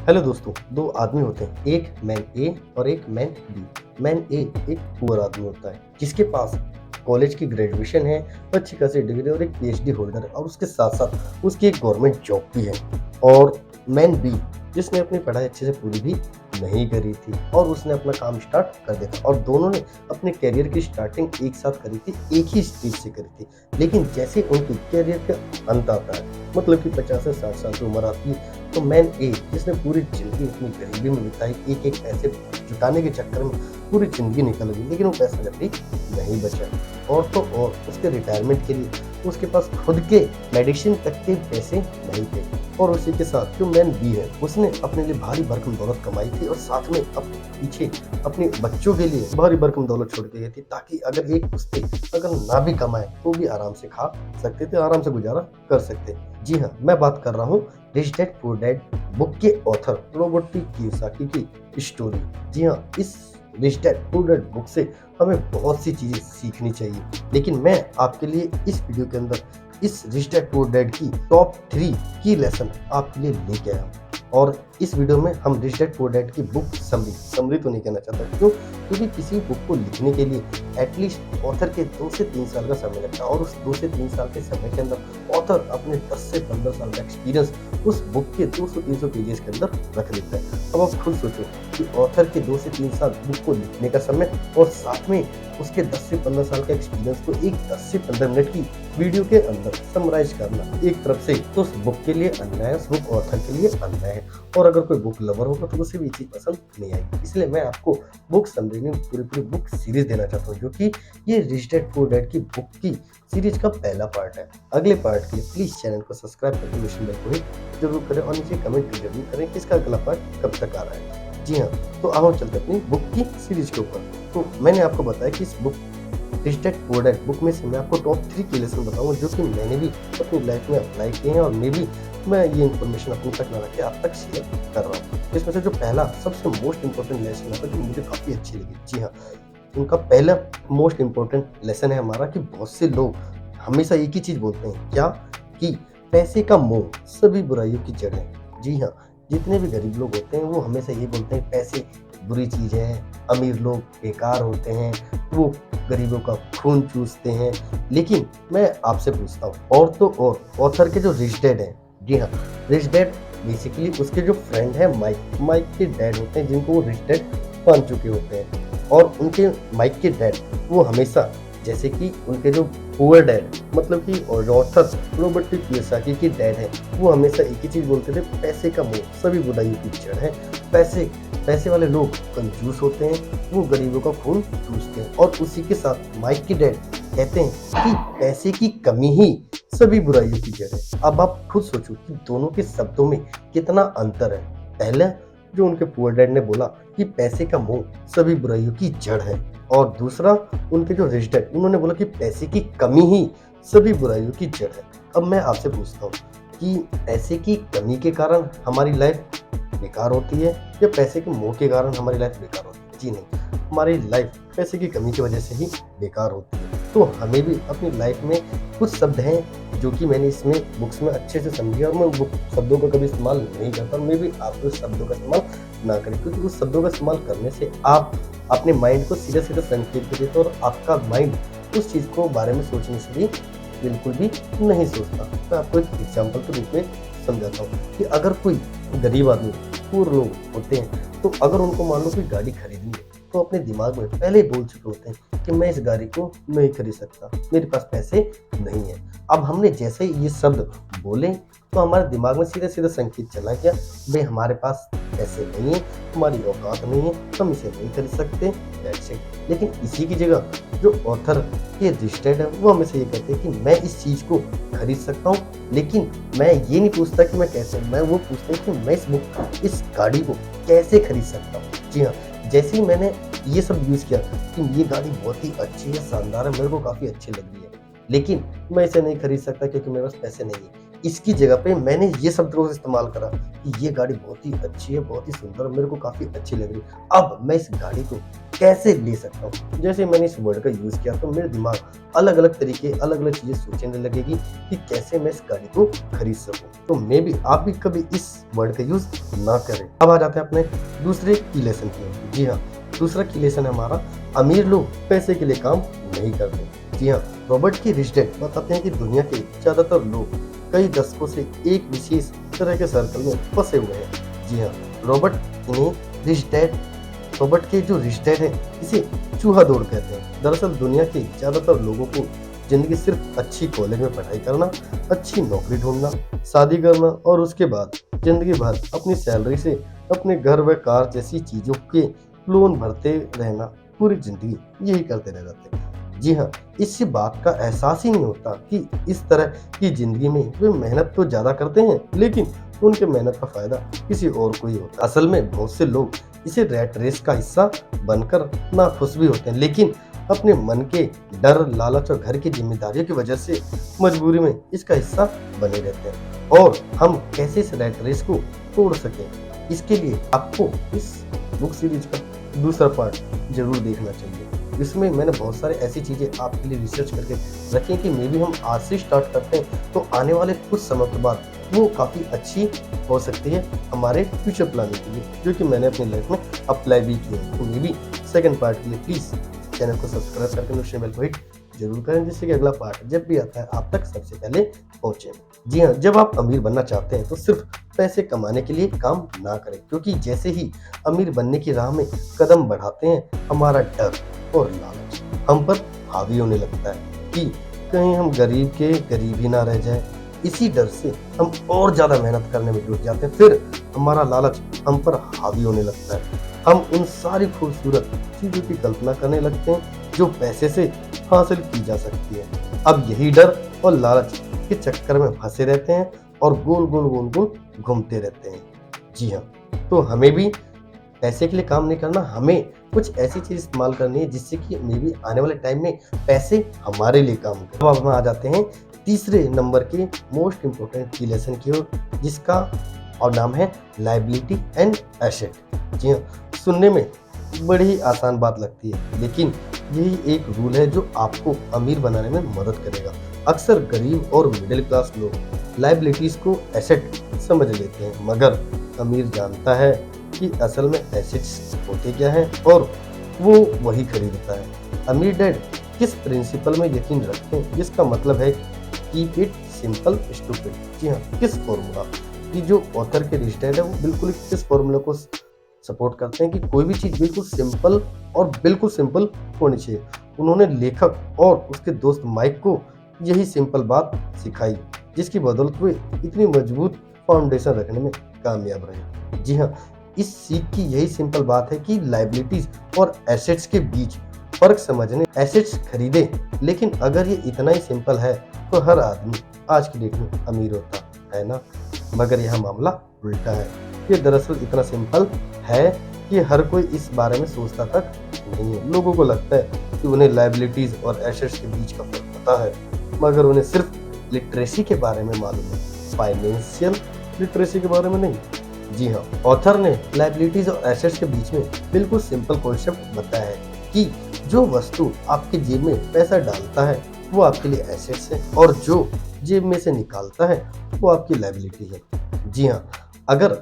Hello दोस्तों, दो आदमी होते हैं, एक मैन ए और एक मैन बी। मैन ए एक पुअर आदमी होता है जिसके पास कॉलेज की ग्रेजुएशन है, अच्छी खासी डिग्री और एक पीएचडी होल्डर है और उसके साथ साथ उसकी एक गवर्नमेंट जॉब भी है। और मैन बी जिसने अपनी पढ़ाई अच्छे से पूरी भी नहीं करी थी और उसने अपना काम स्टार्ट कर दिया था और दोनों ने अपने करियर की स्टार्टिंग एक साथ करी थी, एक ही स्टेज से करी थी। लेकिन जैसे उनकी करियर का अंत आता है, मतलब कि 50 से 60 साल की उम्र आती है, तो मैन ए जिसने पूरी जिंदगी अपनी गरीबी में बिताई, एक एक पैसे जुटाने के चक्कर में पूरी जिंदगी निकल गई, लेकिन वो पैसा कभी नहीं बचा। और तो और उसके रिटायरमेंट के लिए उसके पास खुद के मेडिसिन तक के पैसे नहीं थे। और उसी के साथ जो मैन बी है उसने अपने लिए भारी भरकम दौलत कमाई थी और साथ में अब पीछे अपने बच्चों के लिए भारी भरकम दौलत छोड़ के गई थी, ताकि अगर एक उससे अगर ना भी कमाए तो भी आराम से खा सकते थे, आराम से गुजारा कर सकते। जी हाँ, मैं बात कर रहा हूँ rich dad poor dad book के ऑथर रॉबर्ट टी कियोसाकी की स्टोरी। जी हाँ, इस rich dad poor dad book से हमें बहुत सी चीजें सीखनी चाहिए, लेकिन मैं आपके लिए इस वीडियो के अंदर इस रिच डैड पुअर डैड की टॉप 3 की लेसन आपके लिए लेके आया हूँ। और इस वीडियो में हम रिच डैड पुअर डैड की बुक समरी तो नहीं कहना चाहता, क्यों? क्योंकि किसी बुक को लिखने के लिए एटलीस्ट ऑथर के 2 से 3 साल का समय लगता है और उस 2 से 3 साल के समय के अंदर ऑथर अपने 10 से 15 साल का एक्सपीरियंस उस बुक के 200-300 पेजेस के अंदर रख लेता है। अब आप खुद सोचो कि ऑथर के 2 से 3 साल बुक को लिखने का समय और साथ में उसके 10 से 15 साल का एक्सपीरियंस को एक 10 से 15 मिनट की वीडियो के अंदर समराइज करना, एक तरफ से तो उस बुक के लिए अन्याय, उस बुक ऑथर के लिए अन्याय है। और अगर कोई बुक लवर होगा तो उसे भी चीज पसंद नहीं आएगी। इसलिए मैं आपको बुक समरी में पूरी बुक सीरीज देना चाहता हूँ, जो कि ये रिच डैड पुअर डैड की बुक की सीरीज का पहला पार्ट है। अगले पार्ट के लिए प्लीज चैनल को सब्सक्राइब करके नोटिफिकेशन बेल को हिट जरूर करें और नीचे कमेंट जरूर करें कि इसका अगला पार्ट कब तक आ रहा है। जी हाँ, तो अब हम चलते अपनी बुक की सीरीज के ऊपर। तो मैंने आपको बताया कि इस book rich dad poor dad book में से मैं आपको टॉप 3 की लेसन बताऊंगा, जो कि मैंने भी अपनी लाइफ में अप्लाई किए हैं और मैं ये इन्फॉर्मेशन अपने तक ना रखे आप तक शेयर कर रहा हूँ। इसमें से जो पहला सबसे मोस्ट इंपॉर्टेंट लेसन है जो मुझे काफ़ी अच्छी लगी, जी हाँ, उनका पहला मोस्ट इंपॉर्टेंट लेसन है हमारा कि बहुत से लोग हमेशा एक ही चीज़ बोलते हैं, क्या? कि पैसे का मोह सभी बुराइयों की जड़ है। जी हाँ, जितने भी गरीब लोग होते हैं वो हमेशा ये बोलते हैं पैसे बुरी चीज़ है, अमीर लोग बेकार होते हैं, वो गरीबों का खून चूसते हैं। लेकिन मैं आपसे पूछता हूँ, और तो और ऑथर के जो रिच डैड हैं, जी हाँ, रिच डैड बेसिकली उसके जो फ्रेंड है माइक के डैड होते हैं, जिनको वो रिच डैड मान चुके होते हैं। और उनके माइक के डैड वो हमेशा, जैसे कि उनके जो पुअर डैड मतलब कि ऑथर रॉबर्ट टी कियोसाकी के डैड है, वो हमेशा एक ही चीज़ बोलते थे, पैसे का मोह सभी बुराइयों की जड़ है। पैसे वाले लोग कंजूस होते हैं, वो गरीबों का खून चूसते हैं। और उसी के साथ माइक के डैड कहते हैं कि पैसे की कमी ही सभी बुराइयों की जड़ है। अब आप खुद सोचो कि दोनों के शब्दों में कितना अंतर है। पहला जो उनके पुअर डैड ने बोला कि पैसे का मोह सभी बुराइयों की जड़ है, और दूसरा उनके जो रिच डैड उन्होंने बोला कि पैसे की कमी ही सभी बुराइयों की जड़ है। अब मैं आपसे पूछता हूँ कि पैसे की कमी के कारण हमारी लाइफ बेकार होती है या पैसे के मोह के कारण हमारी लाइफ बेकार होती है? जी नहीं, हमारी लाइफ पैसे की कमी की वजह से ही बेकार होती है। तो हमें भी अपनी लाइफ में कुछ शब्द हैं जो कि मैंने इसमें बुक्स में अच्छे से समझे और मैं बुक शब्दों का कभी इस्तेमाल नहीं करता, मैं भी आप उस शब्दों का इस्तेमाल ना करें, क्योंकि उस शब्दों का इस्तेमाल करने से आप अपने माइंड को सीधे सीधे संकेत देते हो और आपका माइंड उस चीज़ को बारे में सोचने से भी बिल्कुल भी नहीं सोचता। मैं आपको एक एग्जाम्पल के रूप में समझाता हूँ कि अगर कोई गरीब आदमी, पूर्व लोग होते हैं, तो अगर उनको मान लो कोई गाड़ी खरीदनी है, तो अपने दिमाग में पहले ही बोल चुके होते हैं कि मैं इस गाड़ी को नहीं खरीद सकता, मेरे पास पैसे नहीं है। अब हमने जैसे ही ये शब्द बोले तो हमारे दिमाग में सीधे सीधे संकेत चला गया, भाई हमारे पास पैसे नहीं है, हमारी औकात नहीं है, हम इसे नहीं खरीद सकते, दैट्स इट। लेकिन इसी की जगह जो ऑथर के रिच डैड है वो हमेशा ये कहते हैं कि मैं इस चीज़ को खरीद सकता हूँ, लेकिन मैं ये नहीं पूछता कि मैं कैसे, मैं वो पूछता हूँ कि मैं इस गाड़ी को कैसे खरीद सकता हूँ। जी हाँ, जैसे ही मैंने ये सब यूज़ किया कि ये गाड़ी बहुत ही अच्छी है, शानदार है, मेरे को काफ़ी अच्छी लग रही है, लेकिन मैं इसे नहीं खरीद सकता क्योंकि मेरे पास पैसे नहीं है। इसकी जगह पे मैंने ये शब्द को इस्तेमाल करा कि ये गाड़ी बहुत ही अच्छी है, बहुत ही सुंदर और मेरे को काफ़ी अच्छी लग रही है। अब मैं इस गाड़ी को कैसे ले सकता हूँ? जैसे मैंने इस वर्ड का यूज़ किया तो मेरे दिमाग अलग-अलग तरीके, अलग-अलग चीज़ें सोचने लगेगी कि कैसे मैं इस गाड़ी को खरीद सकूँ। तो मे बी आप भी कभी इस वर्ड का यूज़ ना करें। अब आ जाते हैं अपने दूसरे की लेसन की ओर। जी हाँ, दूसरा की लेसन है हमारा, अमीर लोग पैसे के लिए काम नहीं करते। जी हाँ, रॉबर्ट की रिच डैड बताते हैं कि दुनिया के ज़्यादातर लोग कई दशकों से एक विशेष तरह के सर्कल में फंसे हुए हैं। जी हाँ, रॉबर्ट इन्हें रिच डैड रॉबर्ट के जो रिच डैड है इसे चूहा दौड़ कहते हैं। दरअसल दुनिया के ज़्यादातर लोगों को जिंदगी सिर्फ अच्छी कॉलेज में पढ़ाई करना, अच्छी नौकरी ढूंढना, शादी करना और उसके बाद जिंदगी भर अपनी सैलरी से अपने घर व कार जैसी चीज़ों के लोन भरते रहना, पूरी जिंदगी यही करते रह जाते हैं। जी हाँ, इस बात का एहसास ही नहीं होता कि इस तरह की जिंदगी में वे मेहनत तो ज़्यादा करते हैं लेकिन उनके मेहनत का फायदा किसी और को ही होता है। असल में बहुत से लोग इसे रैट रेस का हिस्सा बनकर नाखुश भी होते हैं लेकिन अपने मन के डर, लालच और घर की जिम्मेदारियों की वजह से मजबूरी में इसका हिस्सा बने रहते हैं। और हम कैसे इस रैट रेस को तोड़ सकें, इसके लिए आपको इस बुक सीरीज का दूसरा पार्ट जरूर देखना चाहिए। इसमें मैंने बहुत सारे ऐसी चीज़ें आपके लिए रिसर्च करके रखी हैं कि मे बी हम आज से स्टार्ट करते हैं तो आने वाले कुछ समय के बाद वो काफ़ी अच्छी हो सकती है हमारे फ्यूचर प्लानिंग के लिए, जो कि मैंने अपनी लाइफ में अप्लाई भी किया है। तो मे बी सेकेंड पार्ट के लिए प्लीज़ चैनल को सब्सक्राइब करके नोटिफिकेशन बेल को हिट जरूर करें जिससे कि अगला पार्ट जब भी आता है आप तक सबसे पहले पहुंचे। जी हाँ, जब आप अमीर बनना चाहते हैं तो सिर्फ पैसे कमाने के लिए काम ना करें, क्योंकि जैसे ही अमीर बनने की राह में कदम बढ़ाते हैं हमारा डर और लालच हम पर हावी होने लगता है कि कहीं हम गरीब के गरीब ही ना रह जाए। इसी डर से हम और ज़्यादा मेहनत करने में जुट जाते हैं, फिर हमारा लालच हम पर हावी होने लगता है। हम उन सारी खूबसूरत चीज़ों की कल्पना करने लगते हैं जो पैसे से हासिल की जा सकती है। अब यही डर और लालच के चक्कर में फंसे रहते हैं और गोल गोल गोल गोल घूमते रहते हैं। जी हाँ, तो हमें भी पैसे के लिए काम नहीं करना, हमें कुछ ऐसी चीज इस्तेमाल करनी है जिससे कि मे बी आने वाले टाइम में पैसे हमारे लिए काम करें। अब हम आ जाते हैं तीसरे नंबर के मोस्ट इम्पोर्टेंट की लेसन की ओर, जिसका और नाम है लायबिलिटी एंड एसेट। जी हाँ, सुनने में बड़ी ही आसान बात लगती है लेकिन यही एक रूल है जो आपको अमीर बनाने में मदद करेगा। अक्सर गरीब और मिडिल क्लास लोग लायबिलिटीज को एसेट समझ लेते हैं, मगर अमीर जानता है कि असल में एसेट्स होते क्या हैं और वो वही खरीदता है। अमीर डैड किस प्रिंसिपल में यकीन रखते हैं, जिसका मतलब है कीप इट सिंपल स्टूपिड। जी हाँ, किस फॉर्मूला की जो ऑथर के रिच डैड है वो बिल्कुल किस फॉर्मूला को सपोर्ट करते हैं कि कोई भी चीज़ बिल्कुल सिंपल और बिल्कुल सिंपल होनी चाहिए। उन्होंने लेखक और उसके दोस्त माइक को यही सिंपल बात सिखाई, जिसकी बदौलत वे इतनी मजबूत फाउंडेशन रखने में कामयाब रहे। जी हाँ, इस सीख की यही सिंपल बात है कि लायबिलिटीज और एसेट्स के बीच फर्क समझने। एसेट्स खरीदे, लेकिन अगर ये इतना ही सिंपल है तो हर आदमी आज की डेट में अमीर होता है ना, मगर यह मामला उल्टा है। ये दरअसल इतना सिंपल है कि हर कोई इस बारे में सोचता तक नहीं है। लोगों को लगता है कि उन्हें लायबिलिटीज और एसेट्स के बीच का फर्क पता है, मगर उन्हें सिर्फ लिटरेसी के बारे में मालूम है, फाइनेंशियल लिटरेसी के बारे में नहीं। जी हाँ, ऑथर ने लायबिलिटीज और एसेट्स के बीच में बिल्कुल सिंपल कॉन्सेप्ट बताया है कि जो वस्तु आपके जेब में पैसा डालता है वो आपके लिए एसेट्स है और जो जेब में से निकालता है वो आपकी लायबिलिटी है। जी हाँ, अगर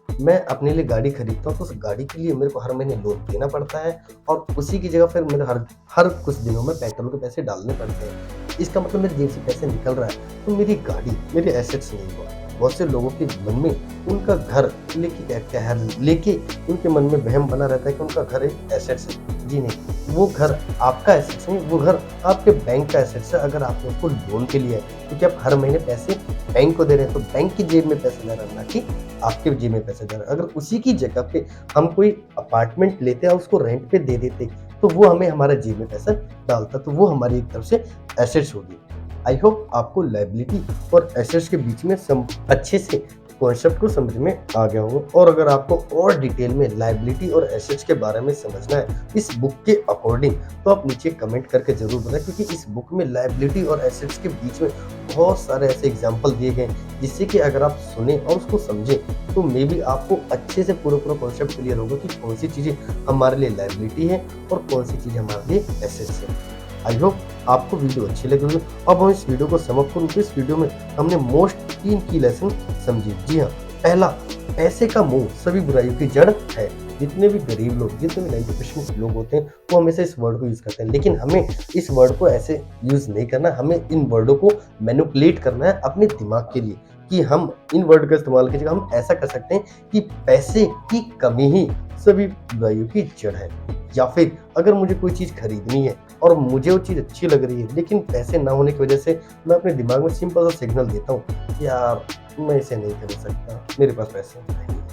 मैं अपने लिए गाड़ी खरीदता हूँ तो उस गाड़ी के लिए मेरे को हर महीने लोन देना पड़ता है और उसी की जगह फिर मेरे हर कुछ दिनों में पेट्रोल के पैसे डालने पड़ते हैं। इसका मतलब मेरे जेब से पैसे निकल रहा है तो मेरी गाड़ी मेरे एसेट्स नहीं हुआ। बहुत से लोगों के मन में उनका घर लेके उनके मन में वहम बना रहता है कि उनका घर एक एसेट्स है। जी नहीं, वो घर आपका एसेट्स नहीं, वो घर आपके बैंक का एसेट्स है। अगर आपने उसको लोन के लिए है क्योंकि आप हर महीने पैसे बैंक को दे रहे हैं तो बैंक की जेब में पैसे जा रहा है, ना कि आपके जेब में पैसे जा रहा है। अगर उसी की जगह पे हम कोई अपार्टमेंट लेते हैं और उसको रेंट पे दे देते तो वो हमें हमारे जेब में पैसा डालता, तो वो हमारी एक तरफ से एसेट्स होगी। आई होप आपको लायबिलिटी और एसेट्स के बीच में अच्छे से कॉन्सेप्ट को समझ में आ गया होगा। और अगर आपको और डिटेल में लायबिलिटी और एसेट्स के बारे में समझना है इस बुक के अकॉर्डिंग, तो आप नीचे कमेंट करके जरूर बताएं, क्योंकि इस बुक में लायबिलिटी और एसेट्स के बीच में बहुत सारे ऐसे एग्जाम्पल दिए गए हैं जिससे कि अगर आप सुने और उसको समझें तो मे बी आपको अच्छे से पूरा कॉन्सेप्ट क्लियर होगा कि कौन सी चीजें हमारे लिए लायबिलिटी है और कौन सी चीजें हमारे लिए एसेट्स है। आई होप आपको वीडियो अच्छी लगी होगी। अब हम इस वीडियो को समाप्त करूँ तो इस वीडियो में हमने मोस्ट 3 की लेसन समझी। जी हाँ, पहला, पैसे का मोह सभी बुराइयों की जड़ है। जितने भी गरीब लोग, जितने भी एजुकेशन लोग होते हैं वो हमेशा इस वर्ड को यूज करते हैं, लेकिन हमें इस वर्ड को ऐसे यूज नहीं करना। हमें इन वर्डों को मैनिपुलेट करना है अपने दिमाग के लिए, कि हम इन वर्ड का इस्तेमाल की जगह हम ऐसा कर सकते हैं कि पैसे की कमी ही सभी बुराइयों की जड़ है। या फिर अगर मुझे कोई चीज खरीदनी है और मुझे वो चीज अच्छी लग रही है, लेकिन पैसे ना होने की वजह से मैं अपने दिमाग में सिंपल सा सिग्नल देता हूँ, यार मैं इसे नहीं खरीद सकता, मेरे पास पैसे नहीं है।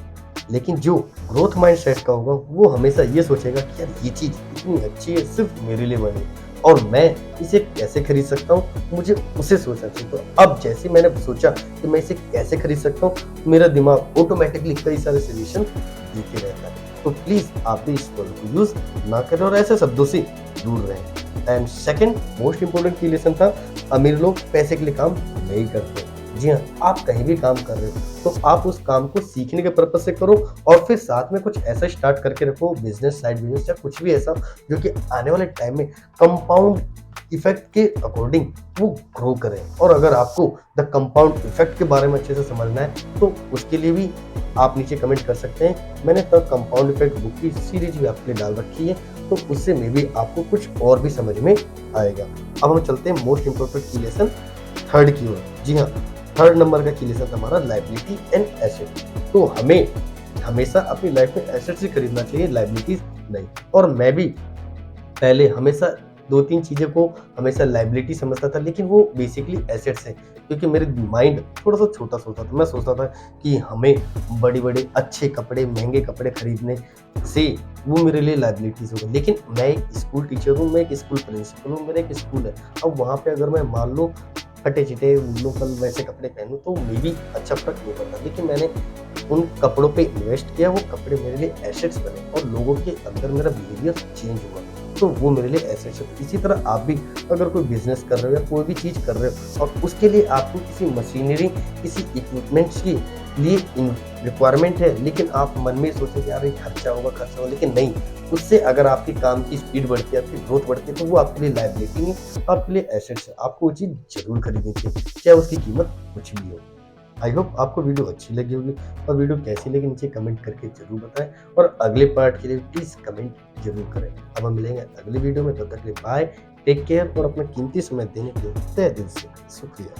लेकिन जो ग्रोथ माइंडसेट का होगा वो हमेशा ये सोचेगा कि यार ये चीज इतनी अच्छी है, सिर्फ मेरे लिए बनी और मैं इसे कैसे खरीद सकता हूँ, मुझे उसे सोचना चाहिए। तो अब जैसे मैंने सोचा कि मैं इसे कैसे खरीद सकता हूँ, मेरा दिमाग ऑटोमेटिकली कई सारे सोल्यूशन देते रहता है। तो प्लीज आप भी इस वर्ड को यूज ना करें और ऐसे शब्दों से दूर रहें। एंड सेकंड मोस्ट इंपोर्टेंट की लेसन था, अमीर लोग पैसे के लिए काम नहीं करते। जी हाँ, आप कहीं भी काम कर रहे हो तो आप उस काम को सीखने के पर्पज से करो और फिर साथ में कुछ ऐसा स्टार्ट करके रखो, बिजनेस, साइड बिजनेस या कुछ भी ऐसा जो कि आने वाले टाइम में कंपाउंड इफेक्ट के अकॉर्डिंग वो ग्रो करें। और अगर आपको द कंपाउंड इफेक्ट के बारे में अच्छे से समझना है तो उसके लिए भी आप नीचे कमेंट कर सकते हैं। मैंने द कंपाउंड इफेक्ट बुक की सीरीज भी आपके लिए डाल रखी है, तो उससे में भी आपको कुछ और भी समझ में आएगा। अब हम चलते हैं मोस्ट इंपोर्टेंट की लेसन थर्ड की ओर। जी हाँ, थर्ड नंबर का की लेसन हमारा लायबिलिटी एंड एसेट। तो हमें हमेशा अपनी लाइफ में एसेट्स ही खरीदना चाहिए, लायबिलिटीज नहीं। और मैं भी पहले हमेशा 2-3 चीज़ें को हमेशा लायबिलिटी समझता था, लेकिन वो बेसिकली एसेट्स है, क्योंकि मेरे माइंड थोड़ा-सा छोटा सोचता था। मैं सोचता था कि हमें बड़े-बड़े अच्छे कपड़े, महँगे कपड़े खरीदने से वो मेरे लिए लायबिलिटीज़ होगा। लेकिन मैं एक स्कूल टीचर हूँ, मैं एक स्कूल प्रिंसिपल हूँ, मेरा एक स्कूल है। अब वहाँ पे अगर मैं मान लो फटे-चिटे लोकल वैसे कपड़े पहनूँ तो मे बी अच्छा फ़र्क नहीं पड़ता, लेकिन मैंने उन कपड़ों पे इन्वेस्ट किया, वो कपड़े मेरे लिए एसेट्स बने और लोगों के अंदर मेरा बिहेवियर चेंज हुआ, तो वो मेरे लिए एसेट्स है। इसी तरह आप भी अगर कोई बिजनेस कर रहे हो या कोई भी चीज़ कर रहे हो और उसके लिए आपको किसी मशीनरी, किसी इक्विपमेंट्स की लिए रिक्वायरमेंट है, लेकिन आप मन में सोचो कि यार ये खर्चा होगा, लेकिन नहीं, उससे अगर आपकी काम की स्पीड बढ़ती है, आपकी ग्रोथ बढ़ती है, तो वो आपके लिए लायबिलिटी नहीं, आपके लिए एसेट्स है। आपको वो चीज़ जरूर खरीदनी चाहिए, चाहे उसकी कीमत कुछ भी हो। आई होप आपको वीडियो अच्छी लगी होगी, और वीडियो कैसी लगी नीचे कमेंट करके जरूर बताएं, और अगले पार्ट के लिए प्लीज कमेंट जरूर करें। अब हम मिलेंगे अगली वीडियो में, तब तक के लिए बाय, टेक केयर और अपना कीमती समय देने के लिए तहे दिल से शुक्रिया।